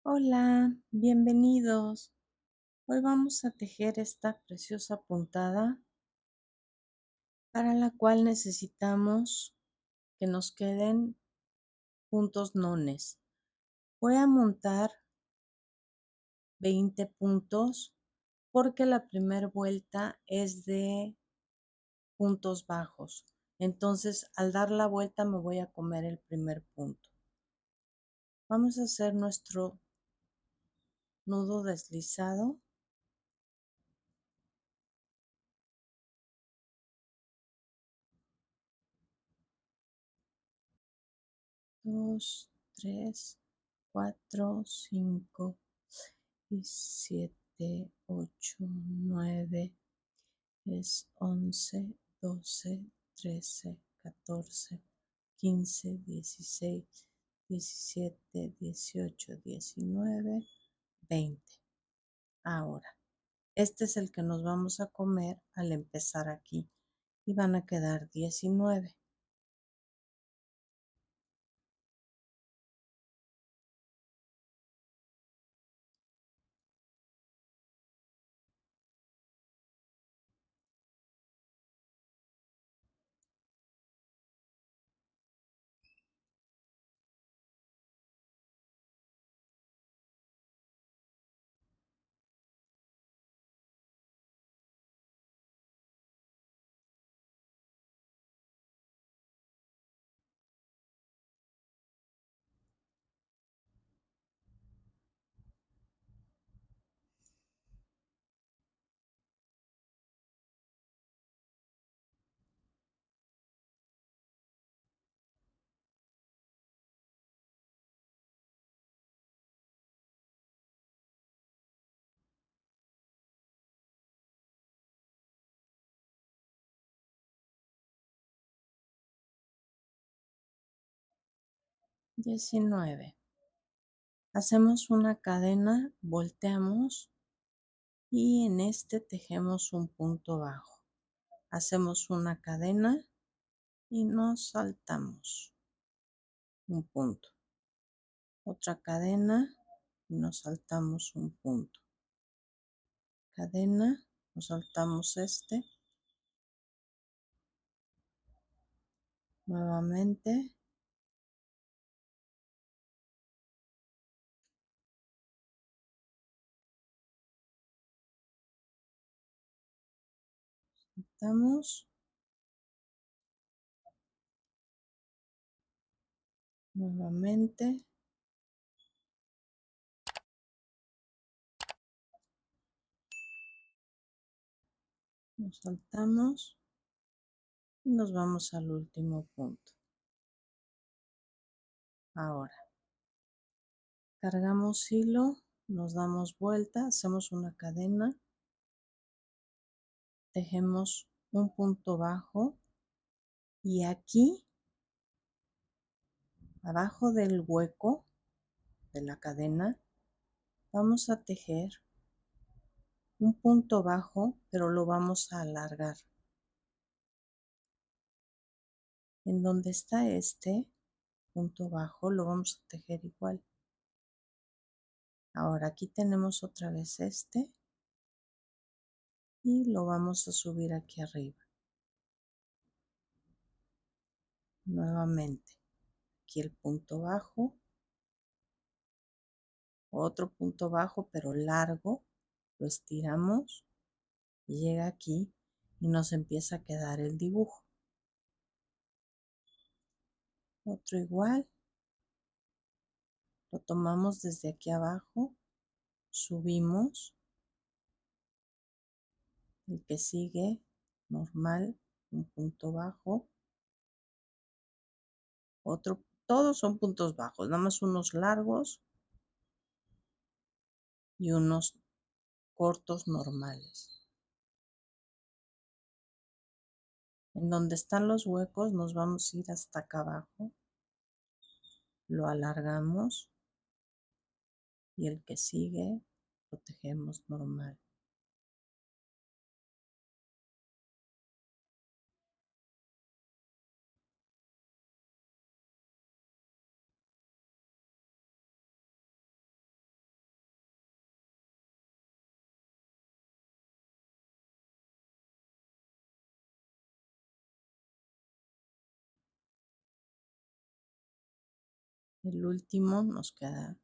Hola, bienvenidos. Hoy vamos a tejer esta preciosa puntada para la cual necesitamos que nos queden puntos nones. Voy a montar 20 puntos porque la primera vuelta es de puntos bajos. Entonces, al dar la vuelta me voy a comer el primer punto. Vamos a hacer nuestro nudo deslizado. 2, 3, 4, 5 y 7, 8, 9, es 11, 12, 13, 14, 15, 16, 17, 18, 19, 20. Ahora, este es el que nos vamos a comer al empezar aquí y van a quedar 19. $19. Hacemos una cadena, volteamos y en este tejemos un punto bajo. Hacemos una cadena y nos saltamos un punto. Otra cadena y nos saltamos un punto. Cadena, nos saltamos este. Nuevamente. Saltamos. Nuevamente. Nos saltamos y nos vamos al último punto. Ahora, cargamos hilo, nos damos vuelta, hacemos una cadena, tejemos un punto bajo y aquí, abajo del hueco de la cadena, vamos a tejer un punto bajo, pero lo vamos a alargar. En donde está este punto bajo lo vamos a tejer igual. Ahora aquí tenemos otra vez este y lo vamos a subir aquí arriba. Nuevamente, aquí el punto bajo, otro punto bajo pero largo, lo estiramos y llega aquí y nos empieza a quedar el dibujo. Otro igual, lo tomamos desde aquí abajo, subimos, el que sigue, normal, un punto bajo, otro, todos son puntos bajos, nada más unos largos y unos cortos normales. En donde están los huecos nos vamos a ir hasta acá abajo, lo alargamos y el que sigue lo tejemos normal. El último nos queda.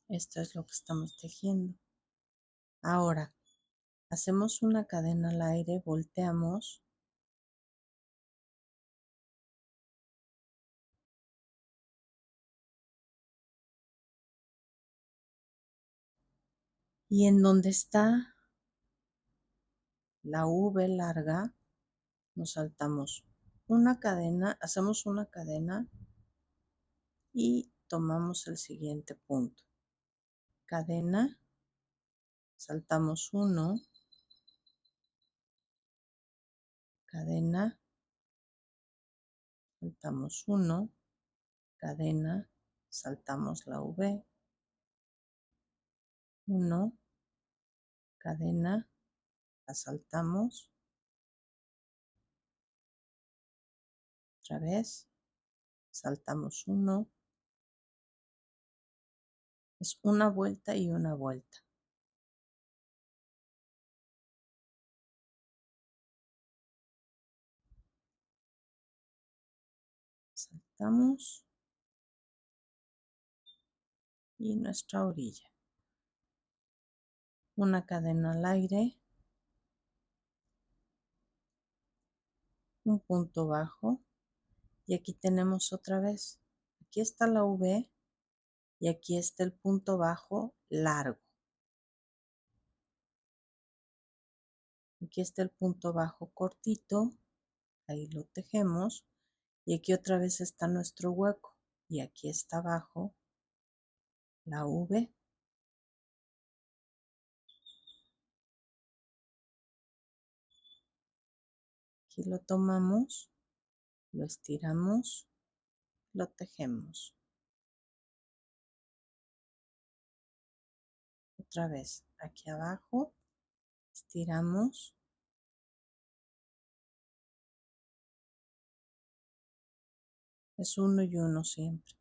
Esto es lo que estamos tejiendo. Ahora, hacemos una cadena al aire, volteamos y en donde está la V larga, nos saltamos una cadena, hacemos una cadena y tomamos el siguiente punto. Cadena, saltamos uno, cadena, saltamos uno, cadena, saltamos la V, uno, cadena, la saltamos, otra vez, saltamos uno, es una vuelta y una vuelta. Saltamos y nuestra orilla. Una cadena al aire, un punto bajo y aquí tenemos otra vez. Aquí está la V y aquí está el punto bajo largo. Aquí está el punto bajo cortito, ahí lo tejemos y aquí otra vez está nuestro hueco y aquí está abajo la V. Aquí lo tomamos, lo estiramos, lo tejemos. Otra vez aquí abajo, estiramos, es uno y uno siempre.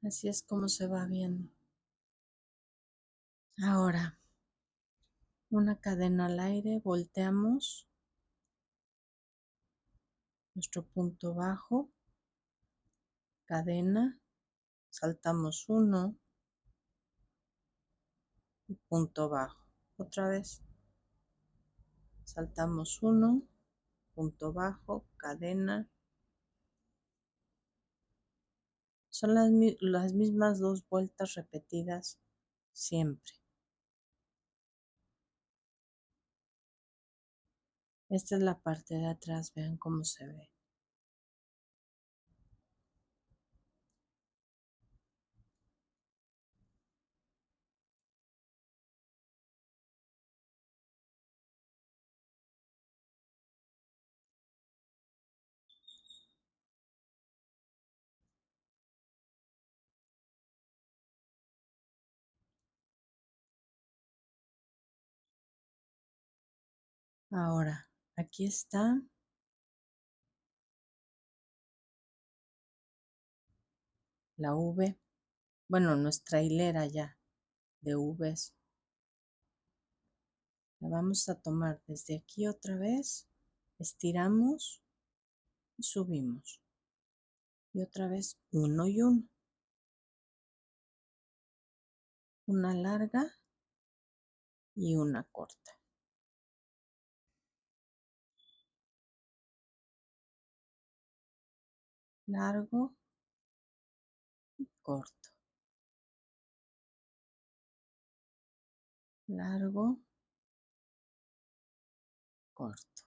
Así es como se va viendo. Ahora, una cadena al aire, volteamos nuestro punto bajo, cadena, saltamos uno y punto bajo. Otra vez, saltamos uno, punto bajo, cadena. Son las mismas dos vueltas repetidas siempre. Esta es la parte de atrás, vean cómo se ve. Ahora, aquí está la V, bueno, nuestra hilera ya de Vs. La vamos a tomar desde aquí otra vez, estiramos y subimos. Y otra vez uno y uno. Una larga y una corta. Largo y corto. Largo, corto.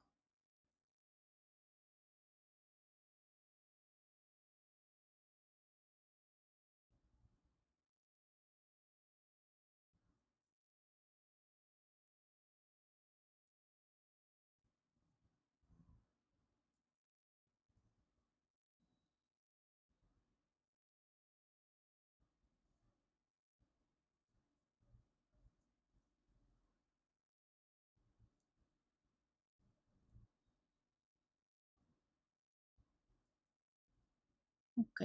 Ok,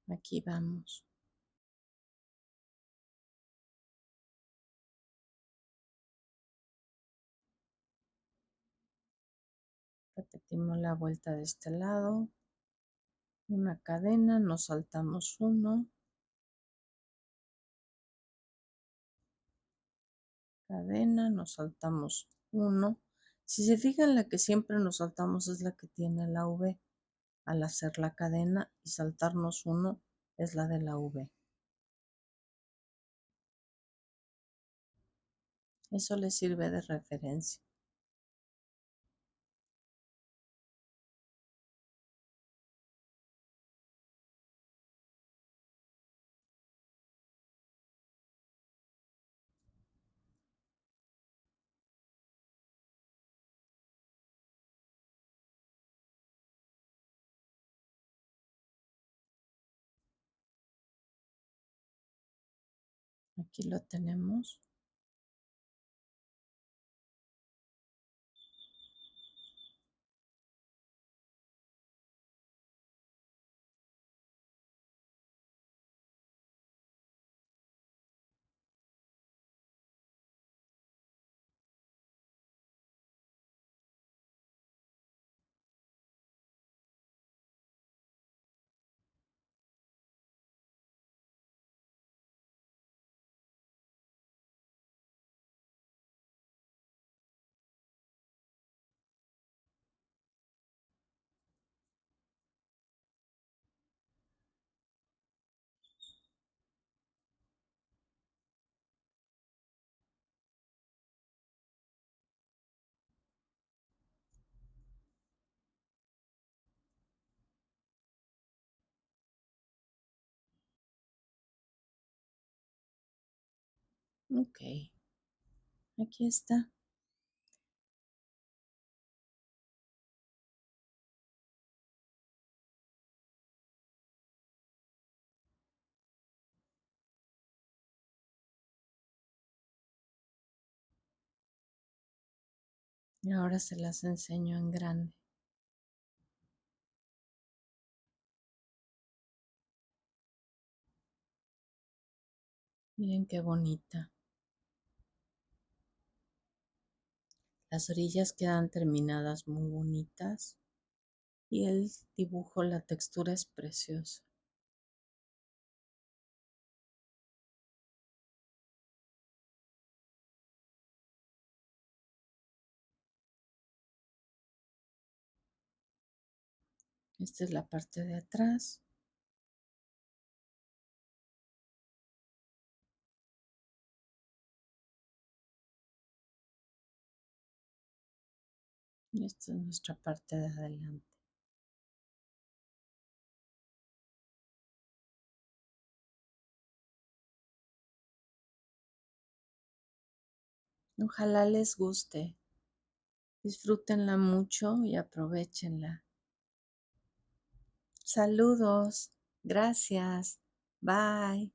aquí vamos. Repetimos la vuelta de este lado. Una cadena, nos saltamos uno. Cadena, nos saltamos uno. Si se fijan, la que siempre nos saltamos es la que tiene la V. Al hacer la cadena y saltarnos uno es la de la V. Eso les sirve de referencia. Aquí lo tenemos. Ok, aquí está. Y ahora se las enseño en grande. Miren qué bonita. Las orillas quedan terminadas muy bonitas y el dibujo, la textura es preciosa. Esta es la parte de atrás. Y esta es nuestra parte de adelante. Ojalá les guste. Disfrútenla mucho y aprovechenla. Saludos. Gracias. Bye.